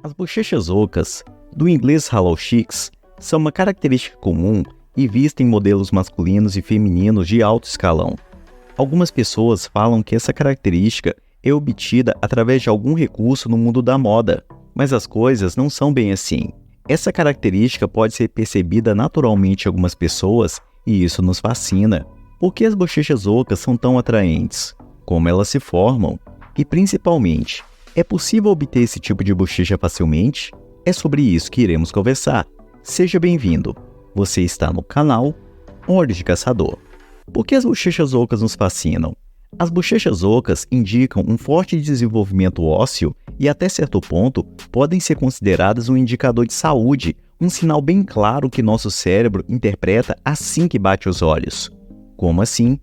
As bochechas ocas, do inglês hollow cheeks, são uma característica comum e vista em modelos masculinos e femininos de alto escalão. Algumas pessoas falam que essa característica é obtida através de algum recurso no mundo da moda, mas as coisas não são bem assim. Essa característica pode ser percebida naturalmente em algumas pessoas e isso nos fascina. Por que as bochechas ocas são tão atraentes? Como elas se formam? E principalmente, é possível obter esse tipo de bochecha facilmente? É sobre isso que iremos conversar. Seja bem-vindo. Você está no canal Olhos de Caçador. Por que as bochechas ocas nos fascinam? As bochechas ocas indicam um forte desenvolvimento ósseo e, até certo ponto, podem ser consideradas um indicador de saúde, um sinal bem claro que nosso cérebro interpreta assim que bate os olhos. Como assim?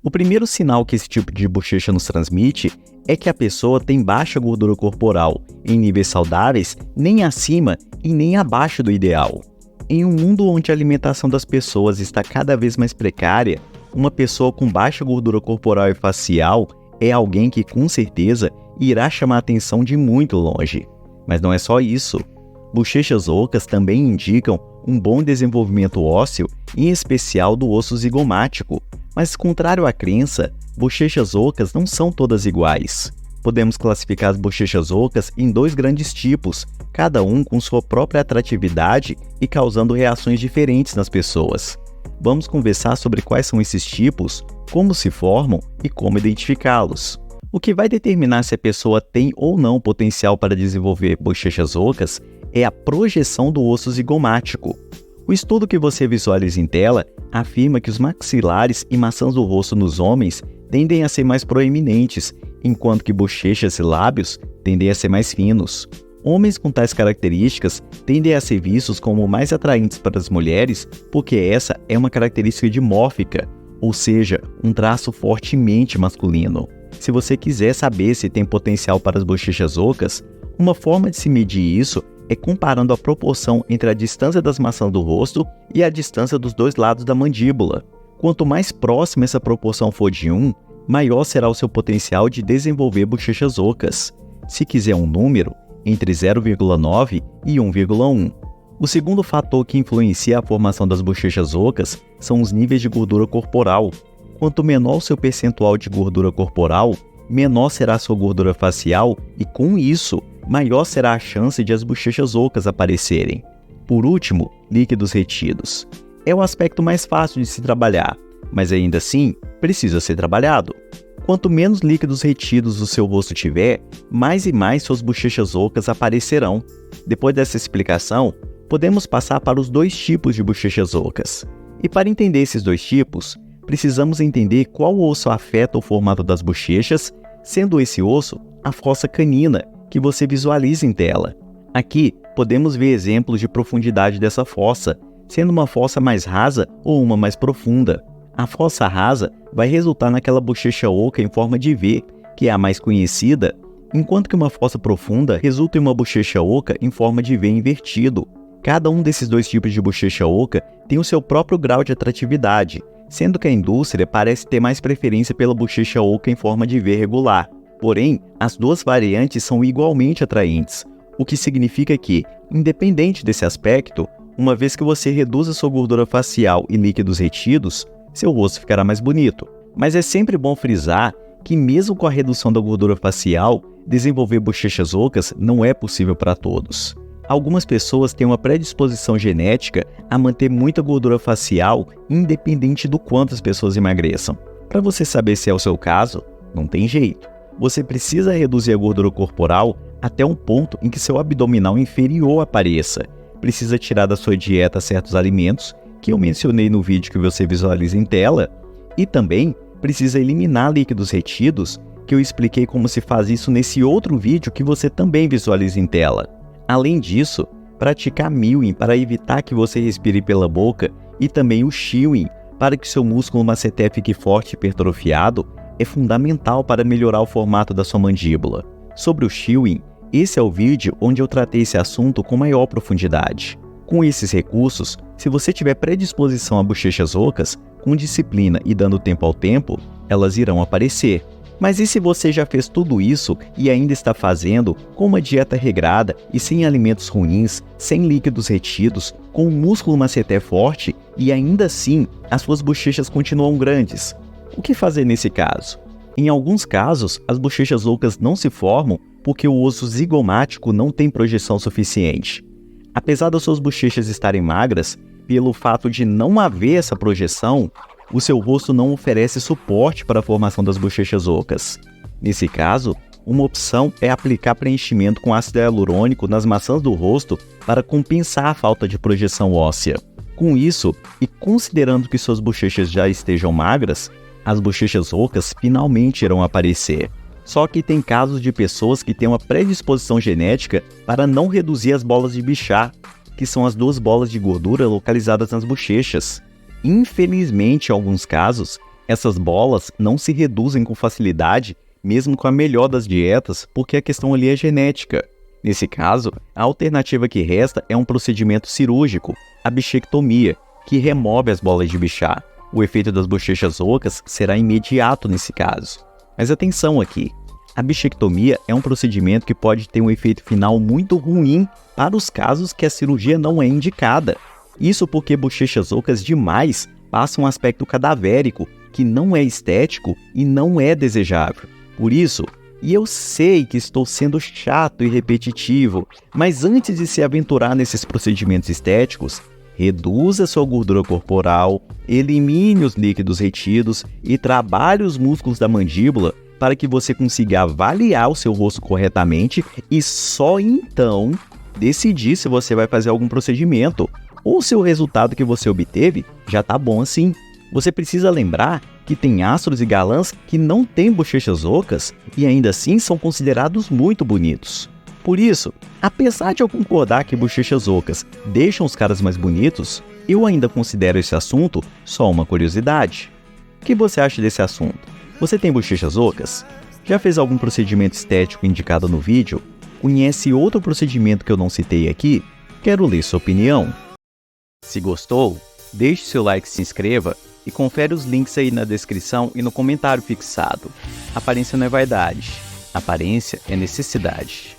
O primeiro sinal que esse tipo de bochecha nos transmite é que a pessoa tem baixa gordura corporal, em níveis saudáveis, nem acima e nem abaixo do ideal. Em um mundo onde a alimentação das pessoas está cada vez mais precária, uma pessoa com baixa gordura corporal e facial é alguém que, com certeza, irá chamar a atenção de muito longe. Mas não é só isso. Bochechas ocas também indicam um bom desenvolvimento ósseo, em especial do osso zigomático. Mas, contrário à crença, bochechas ocas não são todas iguais. Podemos classificar as bochechas ocas em dois grandes tipos, cada um com sua própria atratividade e causando reações diferentes nas pessoas. Vamos conversar sobre quais são esses tipos, como se formam e como identificá-los. O que vai determinar se a pessoa tem ou não potencial para desenvolver bochechas ocas é a projeção do osso zigomático. O estudo que você visualiza em tela afirma que os maxilares e maçãs do rosto nos homens tendem a ser mais proeminentes, enquanto que bochechas e lábios tendem a ser mais finos. Homens com tais características tendem a ser vistos como mais atraentes para as mulheres porque essa é uma característica dimórfica, ou seja, um traço fortemente masculino. Se você quiser saber se tem potencial para as bochechas ocas, uma forma de se medir isso é comparando a proporção entre a distância das maçãs do rosto e a distância dos dois lados da mandíbula. Quanto mais próxima essa proporção for de 1, maior será o seu potencial de desenvolver bochechas ocas. Se quiser um número, entre 0,9 e 1,1. O segundo fator que influencia a formação das bochechas ocas são os níveis de gordura corporal. Quanto menor o seu percentual de gordura corporal, menor será a sua gordura facial e, com isso, maior será a chance de as bochechas ocas aparecerem. Por último, líquidos retidos. É o aspecto mais fácil de se trabalhar, mas ainda assim, precisa ser trabalhado. Quanto menos líquidos retidos o seu rosto tiver, mais e mais suas bochechas ocas aparecerão. Depois dessa explicação, podemos passar para os dois tipos de bochechas ocas. E para entender esses dois tipos, precisamos entender qual osso afeta o formato das bochechas, sendo esse osso a fossa canina, que você visualiza em tela. Aqui, podemos ver exemplos de profundidade dessa fossa, sendo uma fossa mais rasa ou uma mais profunda. A fossa rasa vai resultar naquela bochecha oca em forma de V, que é a mais conhecida, enquanto que uma fossa profunda resulta em uma bochecha oca em forma de V invertido. Cada um desses dois tipos de bochecha oca tem o seu próprio grau de atratividade, sendo que a indústria parece ter mais preferência pela bochecha oca em forma de V regular. Porém, as duas variantes são igualmente atraentes, o que significa que, independente desse aspecto, uma vez que você reduz a sua gordura facial e líquidos retidos, seu rosto ficará mais bonito. Mas é sempre bom frisar que mesmo com a redução da gordura facial, desenvolver bochechas ocas não é possível para todos. Algumas pessoas têm uma predisposição genética a manter muita gordura facial independente do quanto as pessoas emagreçam. Para você saber se é o seu caso, não tem jeito. Você precisa reduzir a gordura corporal até um ponto em que seu abdominal inferior apareça. Precisa tirar da sua dieta certos alimentos que eu mencionei no vídeo que você visualiza em tela, e também precisa eliminar líquidos retidos, que eu expliquei como se faz isso nesse outro vídeo que você também visualiza em tela. Além disso, praticar milling para evitar que você respire pela boca e também o chewing para que seu músculo masseter fique forte e hipertrofiado é fundamental para melhorar o formato da sua mandíbula. Sobre o chewing, esse é o vídeo onde eu tratei esse assunto com maior profundidade. Com esses recursos, se você tiver predisposição a bochechas ocas, com disciplina e dando tempo ao tempo, elas irão aparecer. Mas e se você já fez tudo isso e ainda está fazendo com uma dieta regrada e sem alimentos ruins, sem líquidos retidos, com um músculo masseter forte e ainda assim as suas bochechas continuam grandes? O que fazer nesse caso? Em alguns casos, as bochechas ocas não se formam porque o osso zigomático não tem projeção suficiente. Apesar das suas bochechas estarem magras, pelo fato de não haver essa projeção, o seu rosto não oferece suporte para a formação das bochechas ocas. Nesse caso, uma opção é aplicar preenchimento com ácido hialurônico nas maçãs do rosto para compensar a falta de projeção óssea. Com isso, e considerando que suas bochechas já estejam magras, as bochechas ocas finalmente irão aparecer. Só que tem casos de pessoas que têm uma predisposição genética para não reduzir as bolas de Bichat, que são as 2 bolas de gordura localizadas nas bochechas. Infelizmente, em alguns casos, essas bolas não se reduzem com facilidade, mesmo com a melhor das dietas, porque a questão ali é genética. Nesse caso, a alternativa que resta é um procedimento cirúrgico, a bichectomia, que remove as bolas de Bichat. O efeito das bochechas ocas será imediato nesse caso. Mas atenção aqui, a bichectomia é um procedimento que pode ter um efeito final muito ruim para os casos que a cirurgia não é indicada. Isso porque bochechas ocas demais passam um aspecto cadavérico, que não é estético e não é desejável. Por isso, e eu sei que estou sendo chato e repetitivo, mas antes de se aventurar nesses procedimentos estéticos, reduza sua gordura corporal, elimine os líquidos retidos e trabalhe os músculos da mandíbula para que você consiga avaliar o seu rosto corretamente e só então decidir se você vai fazer algum procedimento ou se o resultado que você obteve já está bom assim. Você precisa lembrar que tem astros e galãs que não têm bochechas ocas e ainda assim são considerados muito bonitos. Por isso, apesar de eu concordar que bochechas ocas deixam os caras mais bonitos, eu ainda considero esse assunto só uma curiosidade. O que você acha desse assunto? Você tem bochechas ocas? Já fez algum procedimento estético indicado no vídeo? Conhece outro procedimento que eu não citei aqui? Quero ler sua opinião. Se gostou, deixe seu like, se inscreva e confere os links aí na descrição e no comentário fixado. Aparência não é vaidade, aparência é necessidade.